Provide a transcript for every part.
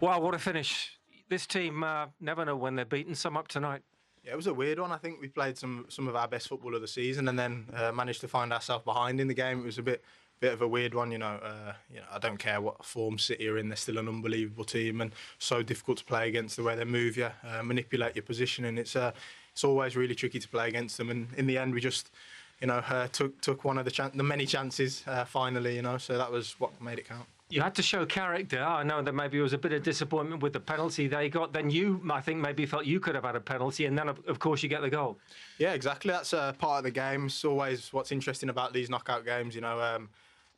Wow, what a finish. This team never know when they're beaten. Some up tonight. Yeah, it was a weird one. I think we played some of our best football of the season, and then managed to find ourselves behind in the game. It was a bit of a weird one, I don't care what form City are in; they're still an unbelievable team, and so difficult to play against. The way they move you, manipulate your position, and it's always really tricky to play against them. And in the end, we just took one of the many chances finally. So that was what made it count. You had to show character. I know that maybe it was a bit of disappointment with the penalty they got. Then you, I think, maybe felt you could have had a penalty, and then, of course, you get the goal. Yeah, exactly. That's part of the game. It's always what's interesting about these knockout games.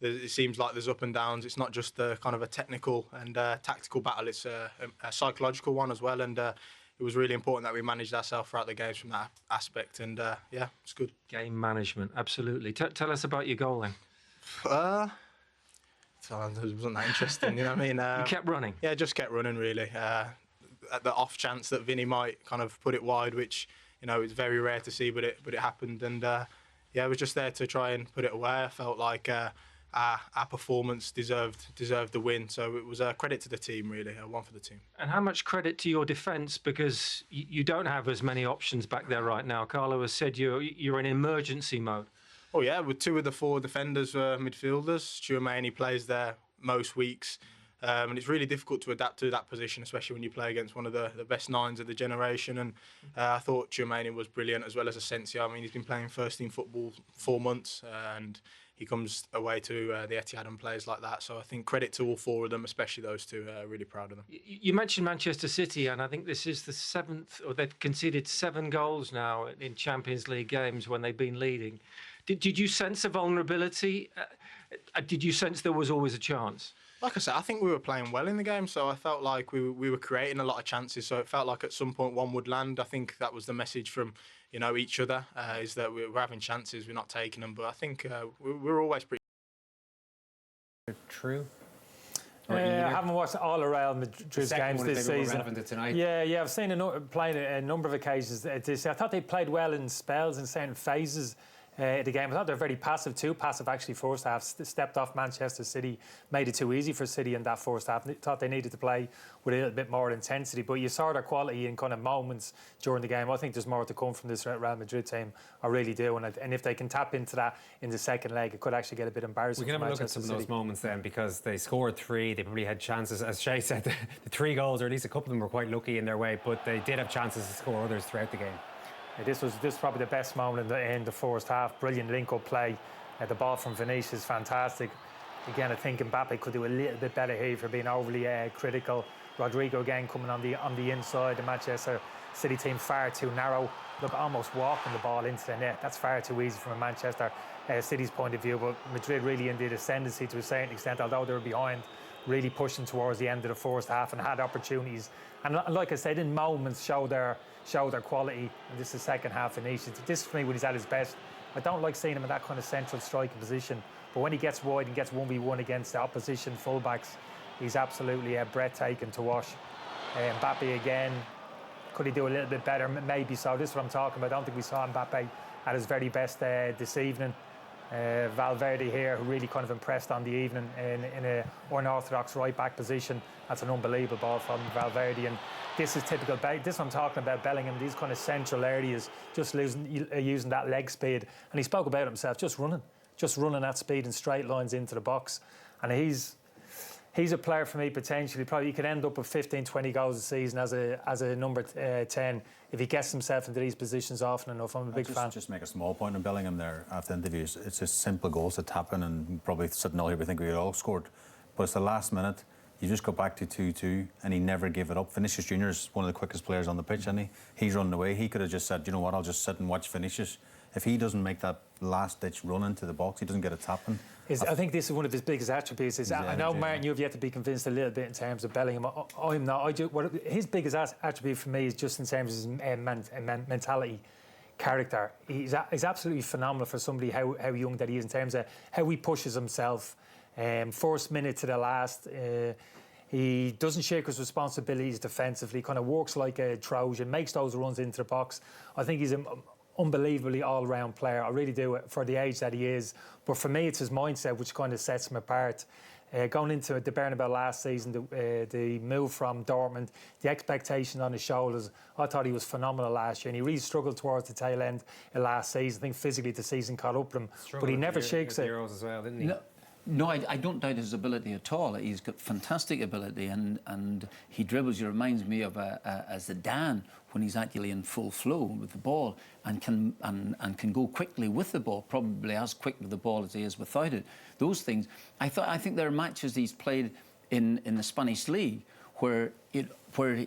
It seems like there's up and downs. It's not just kind of a technical and tactical battle. It's a psychological one as well. And it was really important that we managed ourselves throughout the games from that aspect. And yeah, it's good. Game management, absolutely. Tell us about your goal then. So it wasn't that interesting, you know what I mean? You kept running? Yeah, just kept running, really. At the off chance that Vinny might kind of put it wide, which, it's very rare to see, but it happened. And, yeah, I was just there to try and put it away. I felt like our performance deserved the win. So it was a credit to the team, really, one for the team. And how much credit to your defence, because you don't have as many options back there right now. Carlo has said you're in emergency mode. Oh yeah, with two of the four defenders were midfielders. Tchouameni plays there most weeks, and it's really difficult to adapt to that position, especially when you play against one of the best nines of the generation. And I thought Tchouameni was brilliant, as well as Asensio. I mean, he's been playing first-team football 4 months, and he comes away to the Etihad and plays like that. So I think credit to all four of them, especially those two. Really proud of them. You mentioned Manchester City, and I think this is the 7th, or they've conceded 7 goals now in Champions League games when they've been leading. Did you sense a vulnerability? Did you sense there was always a chance? Like I said, I think we were playing well in the game, so I felt like we were creating a lot of chances. So it felt like at some point one would land. I think that was the message from each other, is that we're having chances, we're not taking them. But I think we're always pretty true. I haven't watched all around Madrid's games this season. Tonight. Yeah, I've seen playing a number of occasions. I thought they played well in spells and certain phases. The game. I thought they were very passive too. Passive actually first half. Stepped off Manchester City, made it too easy for City in that first half. Thought they needed to play with a little bit more intensity, but you saw their quality in kind of moments during the game. I think there's more to come from this Real Madrid team. I really do, and if they can tap into that in the second leg, it could actually get a bit embarrassing. We can have a look at some of those moments then, because they scored 3. They probably had chances, as Shay said. The 3 goals, or at least a couple of them, were quite lucky in their way, but they did have chances to score others throughout the game. Yeah, this was probably the best moment in the first half. Brilliant link-up play. The ball from Vinicius, fantastic. Again, I think Mbappe could do a little bit better here for being overly critical. Rodrigo again coming on the inside. The Manchester City team far too narrow. Look, almost walking the ball into the net. That's far too easy from a Manchester City's point of view. But Madrid really in the ascendancy to a certain extent, although they were behind, really pushing towards the end of the first half and had opportunities. And like I said, in moments show their quality. And this is the second half Vinicius. This for me when he's at his best. I don't like seeing him in that kind of central striking position, but when he gets wide and gets 1v1 against the opposition fullbacks, he's absolutely breathtaking to watch. Mbappe again, could he do a little bit better? Maybe so. This is what I'm talking about. I don't think we saw Mbappe at his very best this evening. Valverde here, who really kind of impressed on the evening in an unorthodox right-back position. That's an unbelievable ball from Valverde. And this is typical. This is what I'm talking about, Bellingham, these kind of central areas, just using that leg speed. And he spoke about himself, just running at speed in straight lines into the box. And he's a player for me, potentially. Probably he could end up with 15, 20 goals a season as a number 10 if he gets himself into these positions often enough. I'm a big fan. Just make a small point on Bellingham there after interviews. It's just simple goals to tap in, and probably sitting all here we think we all scored. But it's the last minute. You just go back to 2-2, and he never gave it up. Vinicius Junior is one of the quickest players on the pitch, isn't he? He's running away. He could have just said, you know what, I'll just sit and watch Vinicius. If he doesn't make that last-ditch run into the box, he doesn't get a tap in. I think this is one of his biggest attributes. I know, Martin, you've yet to be convinced a little bit in terms of Bellingham. I'm not. His biggest attribute for me is just in terms of his mentality, character. He's absolutely phenomenal for somebody how young that he is in terms of how he pushes himself. First minute to the last. He doesn't shirk his responsibilities defensively, kind of works like a Trojan, makes those runs into the box. I think he's an unbelievably all-round player. I really do, for the age that he is. But for me, it's his mindset which kind of sets him apart. Going into the Bernabeu last season, the move from Dortmund, the expectation on his shoulders, I thought he was phenomenal last year, and he really struggled towards the tail end of last season. I think physically the season caught up with him, but he never shakes it. Euros as well, didn't he? No, I don't doubt his ability at all. He's got fantastic ability, and he dribbles. He reminds me of a Zidane when he's actually in full flow with the ball and can go quickly with the ball, probably as quick with the ball as he is without it. Those things. I think there are matches he's played in the Spanish league where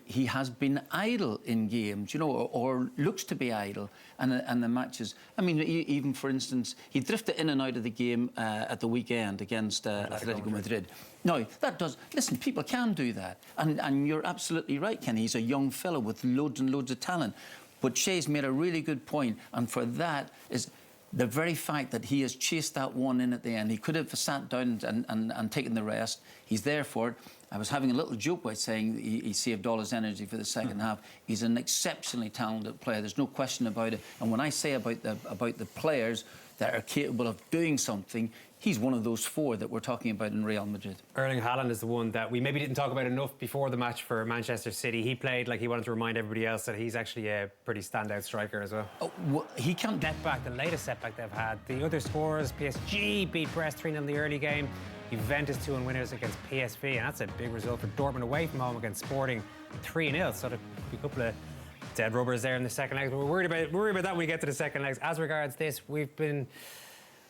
he has been idle in games, you know, or looks to be idle, and the matches. I mean, even for instance, he drifted in and out of the game at the weekend against Atletico Madrid. No, that does. Listen, people can do that, and you're absolutely right, Kenny. He's a young fellow with loads and loads of talent. But Shay's made a really good point, and for that is the very fact that he has chased that one in at the end. He could have sat down and taken the rest. He's there for it. I was having a little joke by saying he saved all his energy for the second half. He's an exceptionally talented player. There's no question about it. And when I say about the players that are capable of doing something, he's one of those four that we're talking about in Real Madrid. Erling Haaland is the one that we maybe didn't talk about enough before the match for Manchester City. He played like he wanted to remind everybody else that he's actually a pretty standout striker as well. Oh, well, he can't... Setback, the latest setback they've had. The other scores, PSG beat Brest 3-0 in the early game. Juventus 2-1 winners against PSV, and that's a big result for Dortmund away from home against Sporting 3-0. So there'll be a couple of dead rubbers there in the second leg. We're worried about that when we get to the second legs. As regards this, we've been...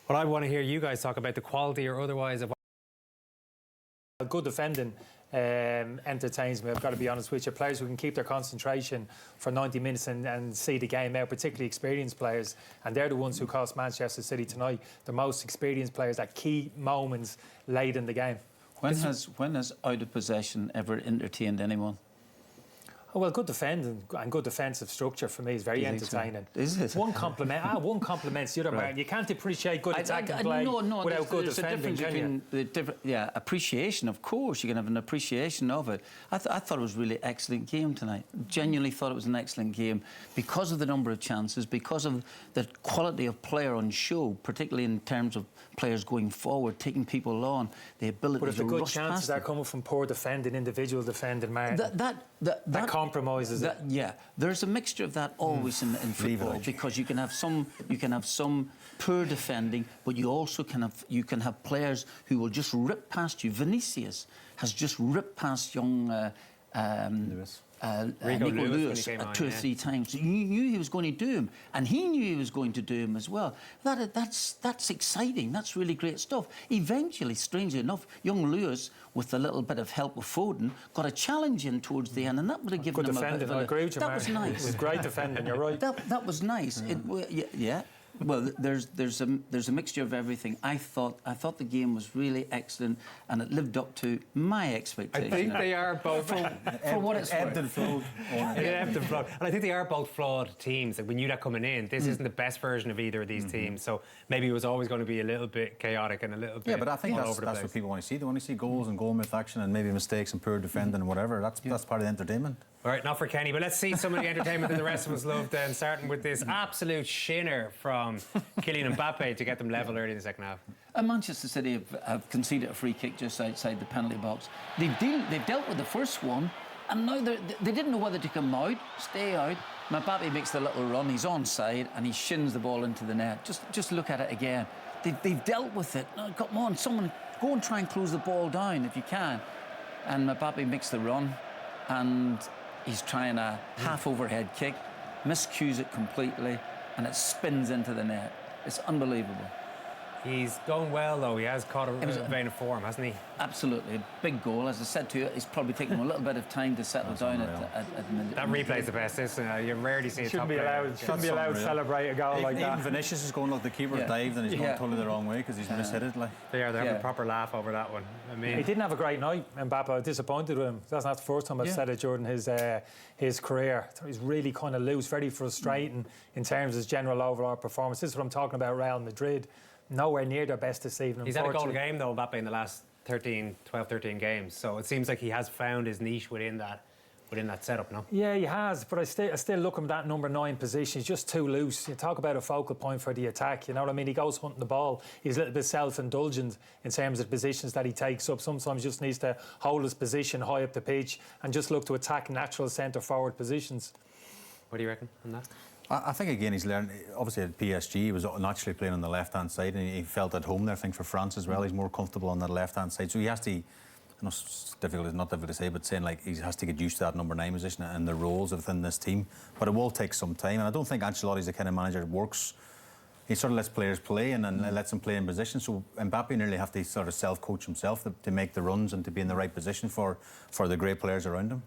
Well, I want to hear you guys talk about the quality or otherwise of... Good defending entertains me, I've got to be honest with you. Players who can keep their concentration for 90 minutes and see the game out, particularly experienced players, and they're the ones who cost Manchester City tonight. The most experienced players at key moments late in the game. When has out of possession ever entertained anyone? Oh, well, good defending and good defensive structure for me is very entertaining. So? Is it? One compliments the other, right. Man. You can't appreciate good attacking play without good defending, can you? Appreciation, of course. You can have an appreciation of it. I thought it was a really excellent game tonight. Genuinely thought it was an excellent game because of the number of chances, because of the quality of player on show, particularly in terms of players going forward, taking people on, the ability to rush past them. But if the good chances are coming from poor defending, individual defending, Martin, that compromises it. Yeah, there's a mixture of that always in football, because you can have some poor defending, but you also can have players who will just rip past you. Vinicius has just ripped past young Nico Lewis 2 or 3 times. You knew he was going to do him, and he knew he was going to do him as well. That's exciting. That's really great stuff. Eventually, strangely enough, young Lewis, with a little bit of help with Foden, got a challenge in towards the end, and that would have given him a bit of I agree with you, that was nice. It was great defending. You're right. That was nice. Yeah. Well, there's a mixture of everything. I thought the game was really excellent, and it lived up to my expectations. I think they are both for what it's worth. And I think they are both flawed teams. Like, we knew that coming in. This isn't the best version of either of these teams, so maybe it was always going to be a little bit chaotic and a little bit. Yeah, but I think that's what people want to see. They want to see goals and goal action and maybe mistakes and poor defending and whatever. That's part of the entertainment. All right, not for Kenny, but let's see some of the entertainment that the rest of us love then, starting with this absolute shinner from Kylian Mbappe to get them level early in the second half. Manchester City have conceded a free kick just outside the penalty box. They've dealt with the first one, and now they didn't know whether to come out, stay out. Mbappe makes the little run, he's onside, and he shins the ball into the net. Just look at it again. They've dealt with it. No, come on, someone go and try and close the ball down if you can. And Mbappe makes the run, and he's trying a half overhead kick, miscues it completely, and it spins into the net. It's unbelievable. He's going well, though. He has caught a vein of form, hasn't he? Absolutely. A big goal. As I said to you, it's probably taken him a little bit of time to settle down at that replay's the best, isn't it? You rarely see a top player. Shouldn't be allowed to celebrate a goal like that. Even Vinicius is going, look, the keeper dived and he's going totally the wrong way because he's mishit it. They're having a proper laugh over that one. I mean, he didn't have a great night, Mbappe. I was disappointed with him. That's not the first time I've said it during his career. He's really kind of loose, very frustrating in terms of his general overall performance. This is what I'm talking about, Real Madrid. Nowhere near their best this evening. He's had a goal game, though, Mbappe, in the last 12, 13 games. So it seems like he has found his niche within that. within that setup, no? Yeah, he has, but I still look at him that number 9 position. He's just too loose. You talk about a focal point for the attack, you know what I mean? He goes hunting the ball. He's a little bit self-indulgent in terms of positions that he takes up. Sometimes he just needs to hold his position high up the pitch and just look to attack natural centre-forward positions. What do you reckon on that? I think, again, he's learned. Obviously, at PSG, he was naturally playing on the left-hand side, and he felt at home there. I think for France as well, he's more comfortable on that left-hand side. So he has to, I know it's not difficult to say, but saying like he has to get used to that number 9 position and the roles within this team. But it will take some time, and I don't think Ancelotti's the kind of manager that works. He sort of lets players play and then lets them play in position. So Mbappe nearly have to sort of self-coach himself to make the runs and to be in the right position for the great players around him.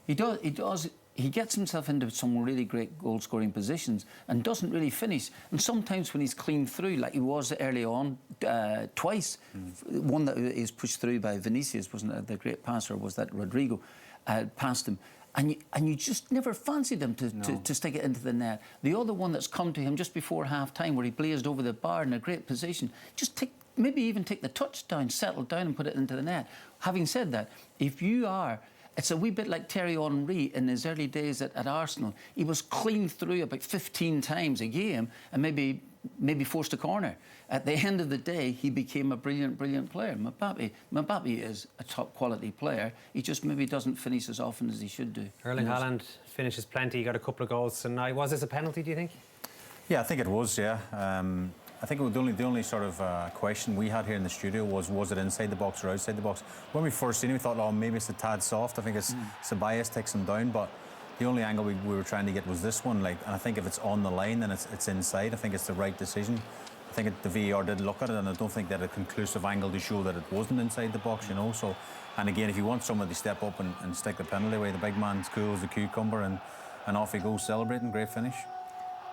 He does. He gets himself into some really great goal-scoring positions and doesn't really finish. And sometimes when he's clean through, like he was early on, twice, one that is pushed through by Vinicius, wasn't it? The great passer was that Rodrigo passed him. And you just never fancied him to stick it into the net. The other one that's come to him just before half-time, where he blazed over the bar in a great position, maybe even take the touchdown, settle down and put it into the net. Having said that, if you are... It's a wee bit like Thierry Henry in his early days at Arsenal. He was clean through about 15 times a game and maybe forced a corner. At the end of the day, he became a brilliant player. Mbappe is a top quality player. He just maybe doesn't finish as often as he should do. Erling Haaland finishes plenty. He got a couple of goals tonight. Was this a penalty, do you think? Yeah, I think it was, yeah. I think the only sort of question we had here in the studio was it inside the box or outside the box? When we first seen it, we thought, oh, maybe it's a tad soft. I think it's Ceballos takes him down, but the only angle we were trying to get was this one. And I think if it's on the line, then it's inside. I think it's the right decision. I think the VAR did look at it, and I don't think they had a conclusive angle to show that it wasn't inside the box, you know. So, and again, if you want somebody to step up and stick the penalty away, the big man's cool as a cucumber, and off he goes celebrating. Great finish.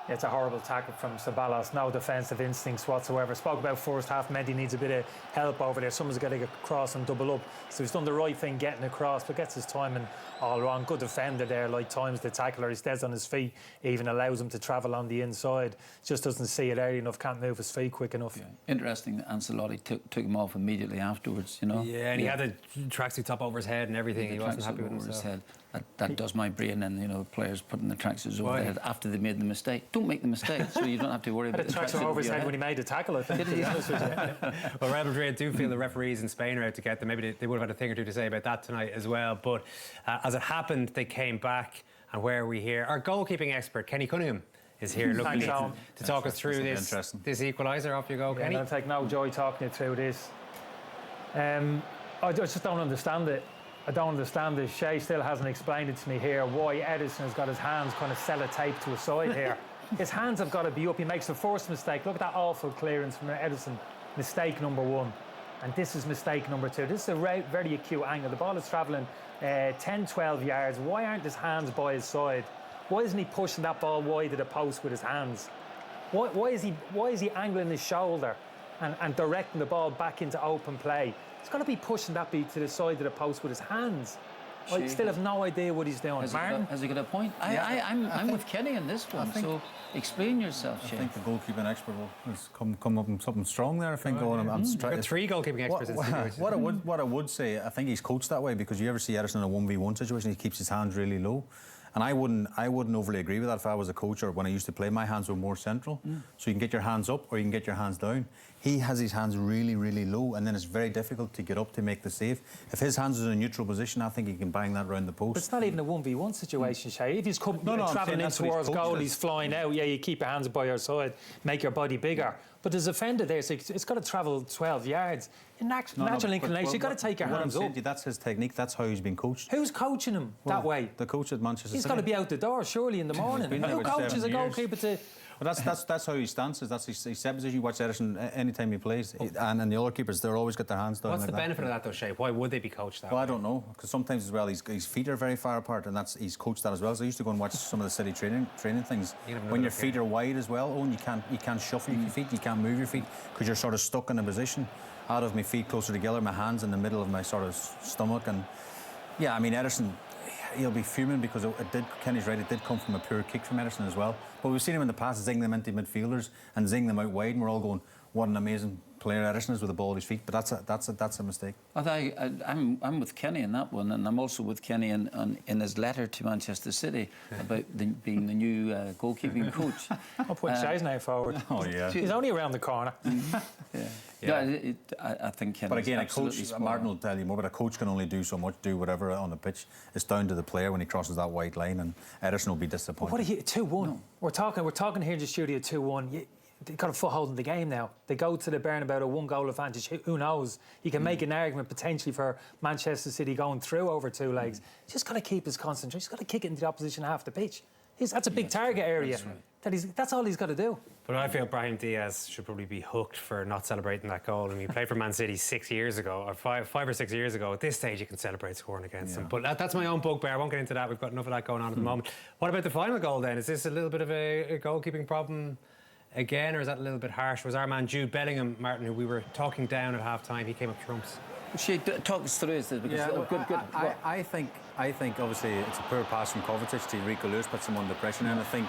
It's a horrible tackle from Ceballos. No defensive instincts whatsoever. Spoke about first half. Mendy needs a bit of help over there. Someone's got to get across and double up. So he's done the right thing getting across, but gets his timing all wrong. Good defender there. Like times the tackler, he stays on his feet. Even allows him to travel on the inside. Just doesn't see it early enough. Can't move his feet quick enough. Yeah. Interesting that Ancelotti took him off immediately afterwards. You know. Yeah, and he had the tracksuit top over his head and everything. He wasn't happy with himself. That does my brain, and you know, players putting the tracksuits over their head after they made the mistake. Don't make the mistake, so you don't have to worry about the tracksuit over his head when he made the tackle, I think. Well, Real Madrid do feel the referees in Spain are out to get them. Maybe they would have had a thing or two to say about that tonight as well. But as it happened, they came back, and where are we here? Our goalkeeping expert, Kenny Cunningham, is here looking to talk us through this equaliser. Off you go, Kenny. I'll take no joy talking you through this. I just don't understand it. I don't understand this. Shay still hasn't explained it to me here, why Ederson has got his hands kind of sellotaped to a side here. His hands have got to be up. He makes the first mistake. Look at that awful clearance from Ederson. Mistake number 1. And this is mistake number 2. This is a very acute angle. The ball is travelling 10, 12 yards. Why aren't his hands by his side? Why isn't he pushing that ball wide of the post with his hands? Why is he angling his shoulder and directing the ball back into open play? He's got to be pushing that beat to the side of the post with his hands. I still have no idea what he's doing. Has he got a point? I'm with Kenny on this one, so explain yourself, Shane. I think the goalkeeping expert has come up with something strong there. I think We've got 3 goalkeeping experts in the what I would say, I think he's coached that way, because you ever see Ederson in a 1v1 situation, he keeps his hands really low. And I wouldn't overly agree with that if I was a coach, or when I used to play, my hands were more central. So you can get your hands up or you can get your hands down. He has his hands really, really low, and then it's very difficult to get up to make the save. If his hands are in a neutral position, I think he can bang that round the post. But it's not even a 1v1 situation, Shay. If he's travelling in towards goal, he's flying out, you keep your hands by your side, make your body bigger. But there's a defender there, so it's got to travel 12 yards. In natural inclination, you've got to take your hands up. That's his technique. That's how he's been coached. Who's coaching him that way? The coach at Manchester City. He's got to be out the door, surely, in the morning. Who coaches a goalkeeper to... Well, that's how he stances. That's his set position. You watch Ederson anytime he plays, and the other keepers, they're always got their hands down. What's the benefit of that, though, Shay? Why would they be coached that way? Well, I don't know, because sometimes as well his feet are very far apart, and he's coached that as well. So I used to go and watch some of the City training things. When your feet are wide as well, you can't shuffle your feet, you can't move your feet, because you're sort of stuck in a position. Out of my feet closer together, my hands in the middle of my sort of stomach, and yeah, I mean Ederson, he'll be fuming, because Kenny's right, it did come from a pure kick from Ederson as well. But we've seen him in the past zing them into midfielders and zing them out wide, and we're all going, what an amazing player Ederson is with the ball at his feet. But that's a mistake. I'm with Kenny in that one, and I'm also with Kenny in his letter to Manchester City about being the new goalkeeping coach. I'll put Shay's name forward. Oh yeah. He's only around the corner. I think Kenny's But again, a coach, absolutely spot Martin on. will tell you more, but a coach can only do so much, do whatever on the pitch. It's down to the player when he crosses that white line, and Ederson will be disappointed. What are you, 2-1? No. We're talking here in the studio 2-1. They've got a foothold in the game now. They go to the Bernabeu a 1-goal advantage. Who knows? You can make an argument potentially for Manchester City going through over 2 legs. Just got to keep his concentration. Just got to kick it into the opposition half the pitch. That's a big target area. That's all he's got to do. But I feel Brahim Diaz should probably be hooked for not celebrating that goal. I mean, he played for Man City 6 years ago, or five or 6 years ago. At this stage, you can celebrate scoring against them. But that's my own bugbear. I won't get into that. We've got enough of that going on at the moment. What about the final goal then? Is this a little bit of a goalkeeping problem again, or is that a little bit harsh? Was our man Jude Bellingham, Martin, who we were talking down at half-time, he came up trumps? Talk us through this, because good. I think obviously it's a poor pass from Kovacic to Rico Lewis, puts him under pressure, and I think,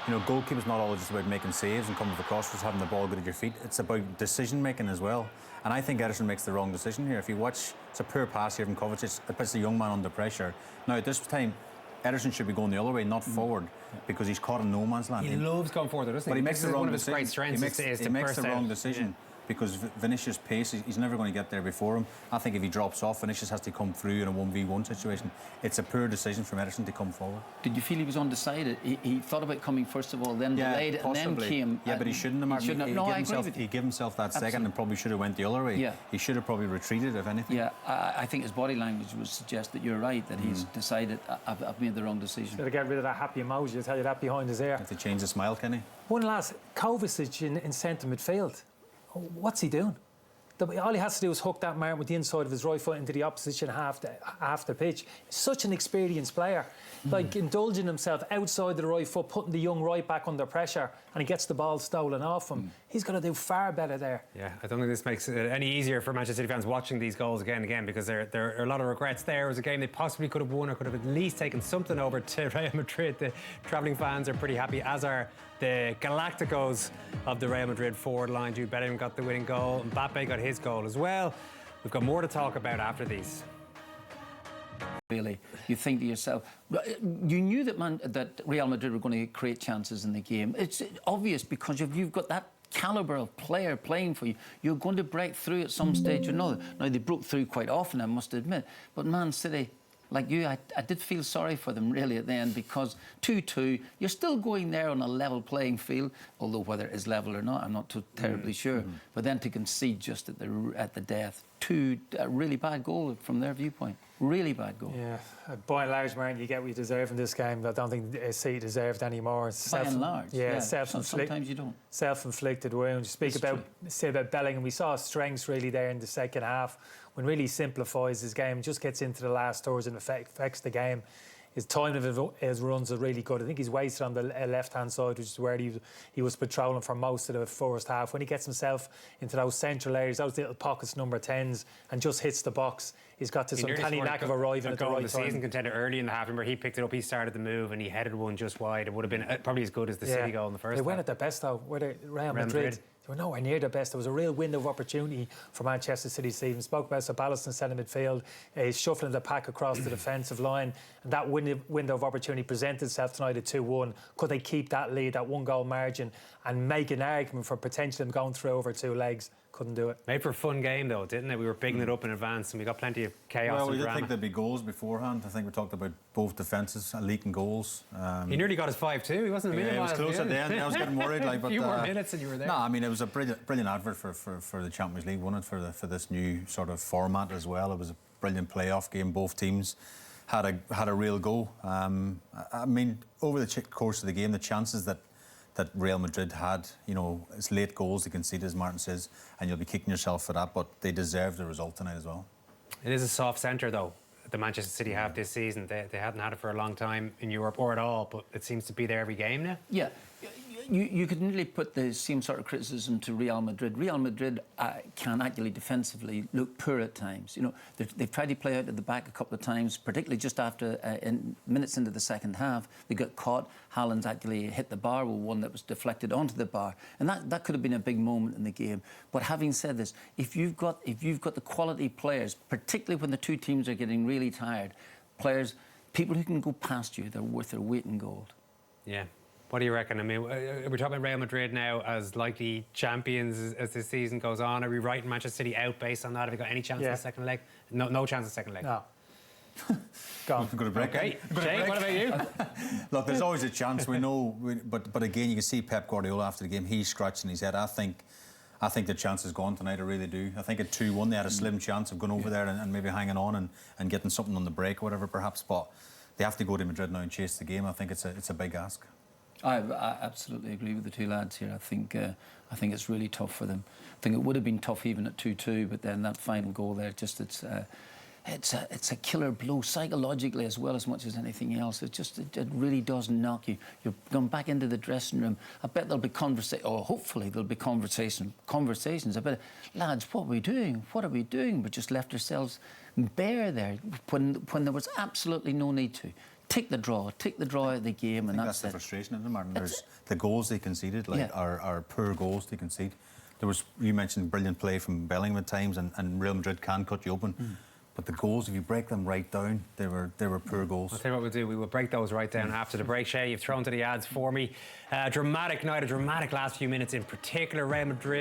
you know, goalkeeping's not always just about making saves and coming for crosses, having the ball good at your feet. It's about decision making as well. And I think Ederson makes the wrong decision here. If you watch, it's a poor pass here from Kovacic. It puts the young man under pressure. Now at this time, Ederson should be going the other way, not forward, because he's caught in no man's land. He loves going forward, doesn't he? But he makes the wrong decision. One of his great strengths he makes the wrong decision. Because Vinicius' pace, he's never going to get there before him. I think if he drops off, Vinicius has to come through in a 1v1 situation. It's a poor decision from Ederson to come forward. Did you feel he was undecided? He thought about coming first of all, then delayed it, and then came. Yeah, but he shouldn't have. He gave himself that second and probably should have went the other way. Yeah. He should have probably retreated, if anything. Yeah, I think his body language would suggest that you're right, that he's decided, I've made the wrong decision. Got to get rid of that happy emoji. I'll tell you that behind his ear. Have to change the smile, Kenny. One last, Kovacic in centre midfield. What's he doing? All he has to do is hook that man with the inside of his right foot into the opposition half the pitch. Such an experienced player, like indulging himself outside the right foot, putting the young right back under pressure, and he gets the ball stolen off him. He's got to do far better there. Yeah, I don't think this makes it any easier for Manchester City fans watching these goals again and again, because there are a lot of regrets there. It was a game they possibly could have won, or could have at least taken something over to Real Madrid. The travelling fans are pretty happy, as are the Galacticos of the Real Madrid forward line. Jude Bellingham got the winning goal. Mbappe got his goal as well. We've got more to talk about after these. Really, you think to yourself, you knew that Real Madrid were going to create chances in the game. It's obvious, because you've got that calibre of player playing for you. You're going to break through at some stage or another. Now, they broke through quite often, I must admit. But Man City, like you, I did feel sorry for them really at the end, because 2-2, you're still going there on a level playing field, although whether it is level or not, I'm not too terribly sure. But then to concede just at the death, a really bad goal from their viewpoint. Really bad goal. Yeah, by and large, Martin, you get what you deserve in this game. I don't think City deserved any more. By and large, yeah. Sometimes you don't. Self-inflicted wound. Say about Bellingham, we saw strengths really there in the second half, when really simplifies his game, just gets into the last thirds and affects the game. His time of his runs are really good. I think he's wasted on the left-hand side, which is where he was patrolling for most of the first half. When he gets himself into those central areas, those little pockets, number 10s, and just hits the box, he's got this uncanny knack of arriving at the right time. Season contender early in the half. Remember, he picked it up, he started the move, and he headed one just wide. It would have been probably as good as the City goal in the first half. They went at their best, though. Real Madrid. They were nowhere near their best. There was a real window of opportunity for Manchester City. Stephen spoke about Ceballos in centre midfield. He's shuffling the pack across the defensive line. And that window of opportunity presented itself tonight at 2-1. Could they keep that lead, that 1-goal margin, and make an argument for potentially them going through over 2 legs? Couldn't do it. Made for a fun game, though, didn't it? We were bigging it up in advance, and we got plenty of chaos and drama. Well, we did think there'd be goals beforehand. I think we talked about both defences leaking goals. He nearly got his 5-2. He wasn't a million miles. It was close at the end. I was getting worried. A few more minutes and you were there. No, I mean, it was a brilliant advert for the Champions League, wasn't it? For this new sort of format as well. It was a brilliant playoff game. Both teams had a real go. I mean, over the course of the game, the chances that Real Madrid had, you know, it's late goals they conceded, as Martin says, and you'll be kicking yourself for that, but they deserve the result tonight as well. It is a soft centre, though, the Manchester City have this season. They hadn't had it for a long time in Europe or at all, but it seems to be there every game now. Yeah. you could nearly put the same sort of criticism to Real Madrid. Real Madrid can actually defensively look poor at times. You know, they've tried to play out at the back a couple of times, particularly just after minutes into the second half. They got caught. Haaland's actually hit the bar with one that was deflected onto the bar, and that could have been a big moment in the game. But having said this, if you've got the quality players, particularly when the two teams are getting really tired, people who can go past you, they're worth their weight in gold. Yeah. What do you reckon? I mean, we're talking about Real Madrid now as likely champions as this season goes on. Are we writing Manchester City out based on that? Have we got any chance in the second leg? No chance in the second leg. No. Gone. Good a break. Okay. Jay, what about you? Look, there's always a chance. We know, but again, you can see Pep Guardiola after the game. He's scratching his head. I think the chance is gone tonight. I really do. I think at 2-1 they had a slim chance of going over there and maybe hanging on and getting something on the break or whatever, perhaps. But they have to go to Madrid now and chase the game. I think it's a big ask. I absolutely agree with the two lads here. I think it's really tough for them. I think it would have been tough even at 2-2, but then that final goal there, just it's a killer blow psychologically as well as much as anything else. It really does knock you. You're going back into the dressing room. I bet there'll be hopefully there'll be conversations. I bet, lads, what are we doing? What are we doing? We just left ourselves bare there when there was absolutely no need to. Take the draw out of the game, and that's the frustration, isn't it, Martin? There's the goals they conceded, are poor goals they concede. You mentioned brilliant play from Bellingham at times, and Real Madrid can cut you open. But the goals, if you break them right down, they were poor goals. I'll tell you what we'll do. We will break those right down after the break. Shay, you've thrown to the ads for me. Dramatic night, a dramatic last few minutes in particular. Real Madrid